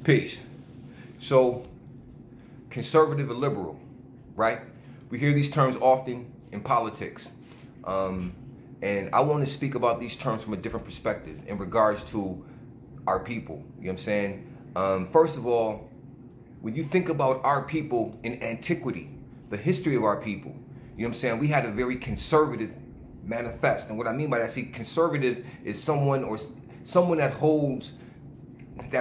Peace. So, conservative or liberal, right? We hear these terms often in politics. And I want to speak about these terms from a different perspective in regards to our people. You know what I'm saying? First of all, when you think about our people in antiquity, the history of our people, you know what I'm saying? We had a very conservative manifest. And what I mean by that, see, conservative is someone that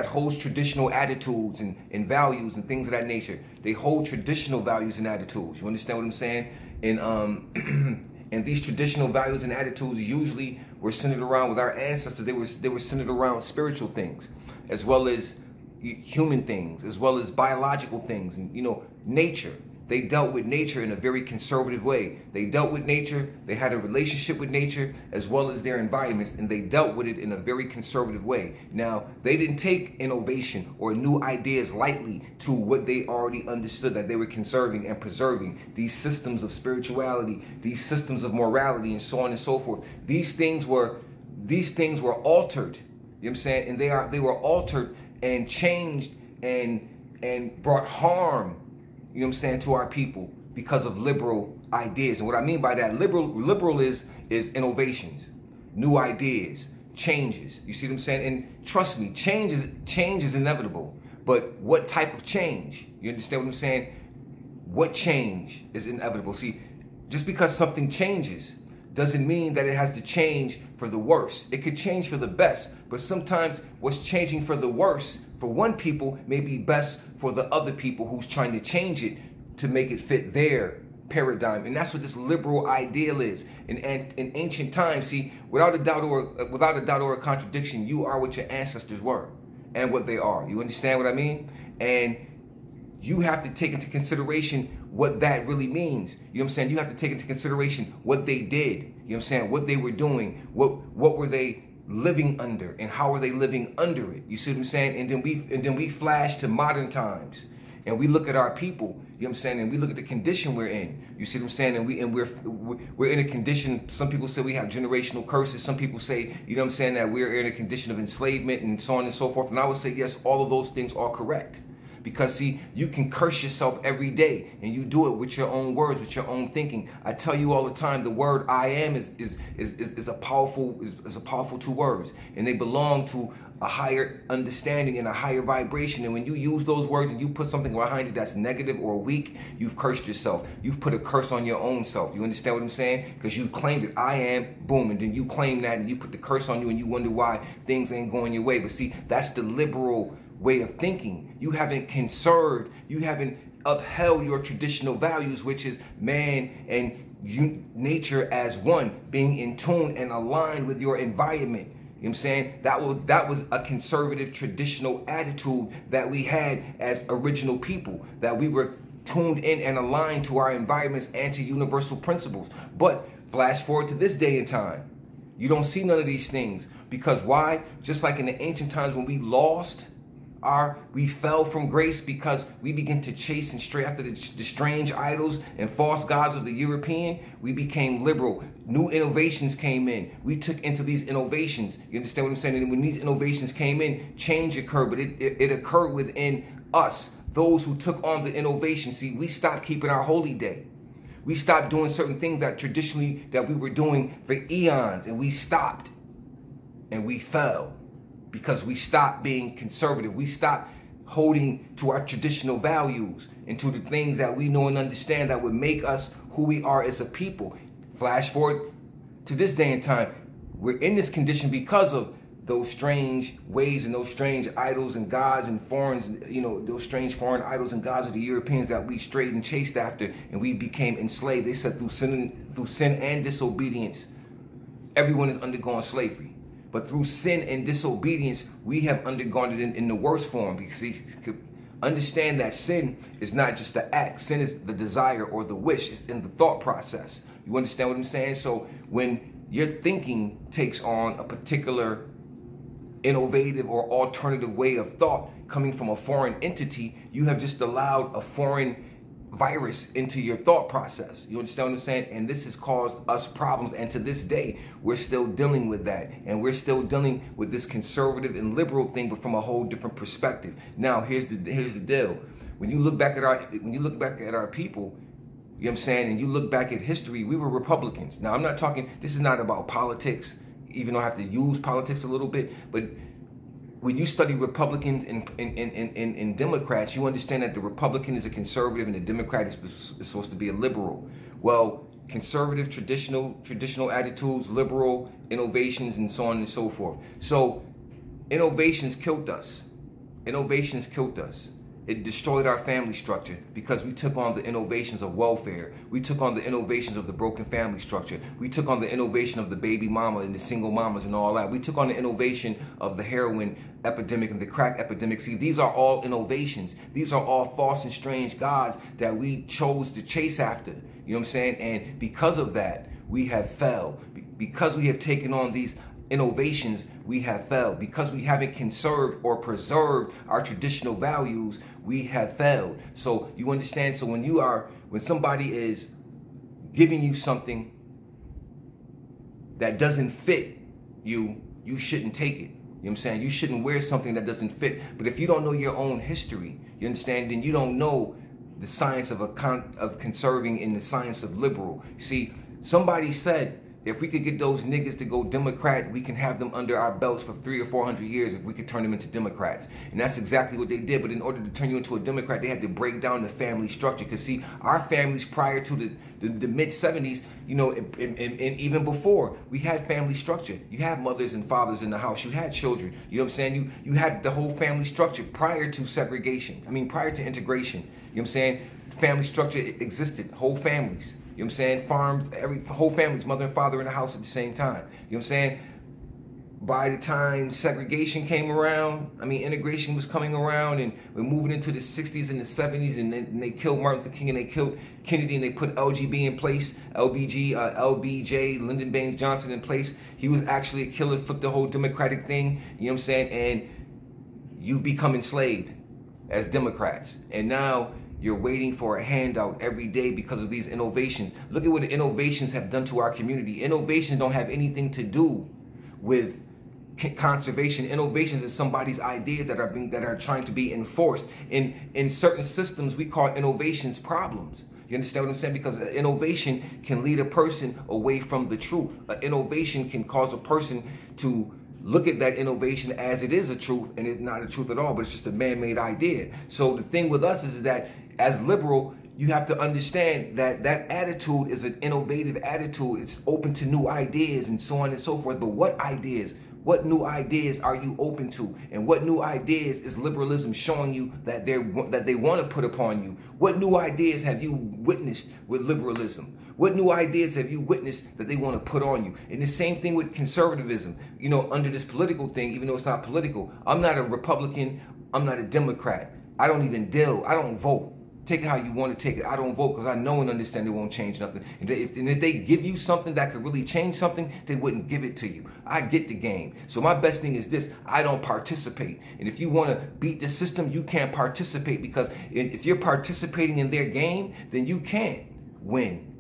holds traditional attitudes and values and things of that nature. They hold traditional values and attitudes. You understand what I'm saying? And these traditional values and attitudes usually were centered around, with our ancestors, they were centered around spiritual things, as well as human things, as well as biological things, and nature. They dealt with nature in a very conservative way. They dealt with nature, they had a relationship with nature, as well as their environments, and they dealt with it in a very conservative way. Now, they didn't take innovation or new ideas lightly to what they already understood, that they were conserving and preserving these systems of spirituality, these systems of morality, and so on and so forth. These things were altered, you know what I'm saying? And they were altered and changed and brought harm, you know what I'm saying, to our people because of liberal ideas. And what I mean by that, liberal is innovations, new ideas, changes. You see what I'm saying? And trust me, change is inevitable. But what type of change? You understand what I'm saying? What change is inevitable? See, just because something changes doesn't mean that it has to change for the worse. It could change for the best, but sometimes what's changing for the worse for one people may be best for the other people who's trying to change it to make it fit their paradigm. And that's what this liberal ideal is. In ancient times, see, without a doubt or a contradiction, you are what your ancestors were and what they are. You understand what I mean? And you have to take into consideration what that really means. You know what I'm saying? You have to take into consideration what they did. You know what I'm saying? What they were doing. What were they living under, and how are they living under it? You see what I'm saying? And then we flash to modern times, and we look at our people. You know what I'm saying? And we look at the condition we're in. You see what I'm saying? And we're in a condition. Some people say we have generational curses. Some people say, you know what I'm saying, that we're in a condition of enslavement and so on and so forth. And I would say yes, all of those things are correct. Because see, you can curse yourself every day, and you do it with your own words, with your own thinking. I tell you all the time, the word "I am" is a powerful two words, and they belong to a higher understanding and a higher vibration. And when you use those words and you put something behind it that's negative or weak, you've cursed yourself. You've put a curse on your own self. You understand what I'm saying? Because you claimed it, I am, boom, and then you claim that, and you put the curse on you, and you wonder why things ain't going your way. But see, that's the liberal way of thinking. You haven't conserved, you haven't upheld your traditional values, which is man and nature as one, being in tune and aligned with your environment. You know what I'm saying? That was a conservative traditional attitude that we had as original people, that we were tuned in and aligned to our environments and to universal principles. But flash forward to this day and time, you don't see none of these things. Because why? Just like in the ancient times when we fell from grace because we began to chase and stray after the strange idols and false gods of the European, we became liberal. New innovations came in. We took into these innovations. You understand what I'm saying? And when these innovations came in, change occurred, but it occurred within us, those who took on the innovation. See, we stopped keeping our holy day. We stopped doing certain things that traditionally that we were doing for eons, and we stopped and we fell. Because we stopped being conservative. We stopped holding to our traditional values and to the things that we know and understand that would make us who we are as a people. Flash forward to this day and time. We're in this condition because of those strange ways and those strange idols and gods and those strange foreign idols and gods of the Europeans that we strayed and chased after, and we became enslaved. They said through sin and disobedience, everyone is undergoing slavery. But through sin and disobedience, we have undergone it in the worst form. Because you understand that sin is not just the act. Sin is the desire or the wish. It's in the thought process. You understand what I'm saying? So when your thinking takes on a particular innovative or alternative way of thought coming from a foreign entity, you have just allowed a foreign virus into your thought process. You understand what I'm saying? And this has caused us problems. And to this day, we're still dealing with that. And we're still dealing with this conservative and liberal thing, but from a whole different perspective. Now, here's the deal. When you look back at our people, you know what I'm saying, and you look back at history, we were Republicans. Now, I'm not talking, this is not about politics, even though I have to use politics a little bit, but when you study Republicans and Democrats, you understand that the Republican is a conservative and the Democrat is supposed to be a liberal. Well, conservative, traditional attitudes, liberal, innovations, and so on and so forth. So innovations killed us. Innovations killed us. It destroyed our family structure because we took on the innovations of welfare. We took on the innovations of the broken family structure. We took on the innovation of the baby mama and the single mamas and all that. We took on the innovation of the heroin epidemic and the crack epidemic. See, these are all innovations. These are all false and strange gods that we chose to chase after. You know what I'm saying? And because of that, we have failed. Because we have taken on these innovations, we have failed. Because we haven't conserved or preserved our traditional values, we have failed. So you understand? So when somebody is giving you something that doesn't fit you, you shouldn't take it. You know what I'm saying? You shouldn't wear something that doesn't fit. But if you don't know your own history, you understand, then you don't know the science of conserving and the science of liberal. See, somebody said, if we could get those niggas to go Democrat, we can have them under our belts for 300 or 400 years if we could turn them into Democrats. And that's exactly what they did. But in order to turn you into a Democrat, they had to break down the family structure. Because see, our families prior to the mid-70s, you know, and even before, we had family structure. You had mothers and fathers in the house. You had children. You know what I'm saying? You had the whole family structure prior to segregation. I mean, prior to integration. You know what I'm saying? Family structure existed, whole families. You know what I'm saying? Farms, whole families, mother and father in the house at the same time. You know what I'm saying? By the time segregation came around, I mean, integration was coming around, and we're moving into the 60s and the 70s, and then they killed Martin Luther King, and they killed Kennedy, and they put LGB in place, LBJ, Lyndon Baines Johnson in place. He was actually a killer, flipped the whole Democratic thing, you know what I'm saying? And you become enslaved as Democrats. And now you're waiting for a handout every day because of these innovations. Look at what the innovations have done to our community. Innovations don't have anything to do with conservation. Innovations is somebody's ideas that are trying to be enforced. In certain systems, we call innovations problems. You understand what I'm saying? Because an innovation can lead a person away from the truth. An innovation can cause a person to look at that innovation as it is a truth, and it's not a truth at all, but it's just a man-made idea. So the thing with us is that as liberal, you have to understand that that attitude is an innovative attitude. It's open to new ideas and so on and so forth. But what ideas? What new ideas are you open to? And what new ideas is liberalism showing you that they want to put upon you? What new ideas have you witnessed with liberalism? What new ideas have you witnessed that they want to put on you? And the same thing with conservatism. You know, under this political thing, even though it's not political, I'm not a Republican. I'm not a Democrat. I don't even deal. I don't vote. Take it how you want to take it. I don't vote because I know and understand it won't change nothing. And if they give you something that could really change something, they wouldn't give it to you. I get the game. So my best thing is this: I don't participate. And if you want to beat the system, you can't participate, because if you're participating in their game, then you can't win.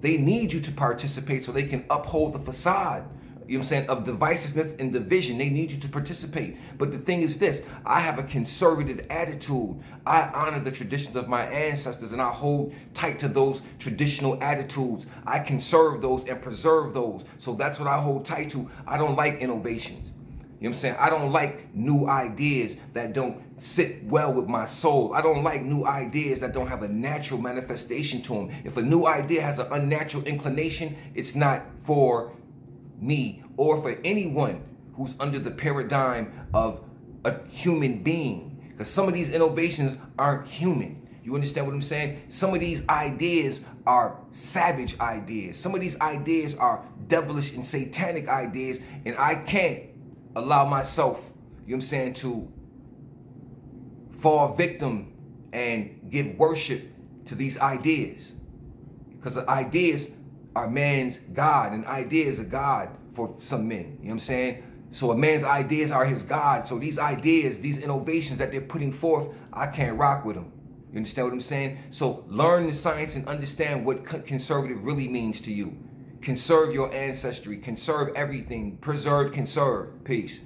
They need you to participate so they can uphold the facade, you know what I'm saying, of divisiveness and division. They need you to participate. But the thing is this: I have a conservative attitude. I honor the traditions of my ancestors, and I hold tight to those traditional attitudes. I conserve those and preserve those. So that's what I hold tight to. I don't like innovations. You know what I'm saying? I don't like new ideas that don't sit well with my soul. I don't like new ideas that don't have a natural manifestation to them. If a new idea has an unnatural inclination, it's not for me or for anyone who's under the paradigm of a human being. Because some of these innovations aren't human. You understand what I'm saying? Some of these ideas are savage ideas. Some of these ideas are devilish and satanic ideas, and I can't allow myself, you know what I'm saying, to fall victim and give worship to these ideas. Because the ideas are man's God, and ideas are God for some men. You know what I'm saying? So a man's ideas are his God. So these ideas, these innovations that they're putting forth, I can't rock with them. You understand what I'm saying? So learn the science and understand what conservative really means to you. Conserve your ancestry. Conserve everything. Preserve, conserve. Peace.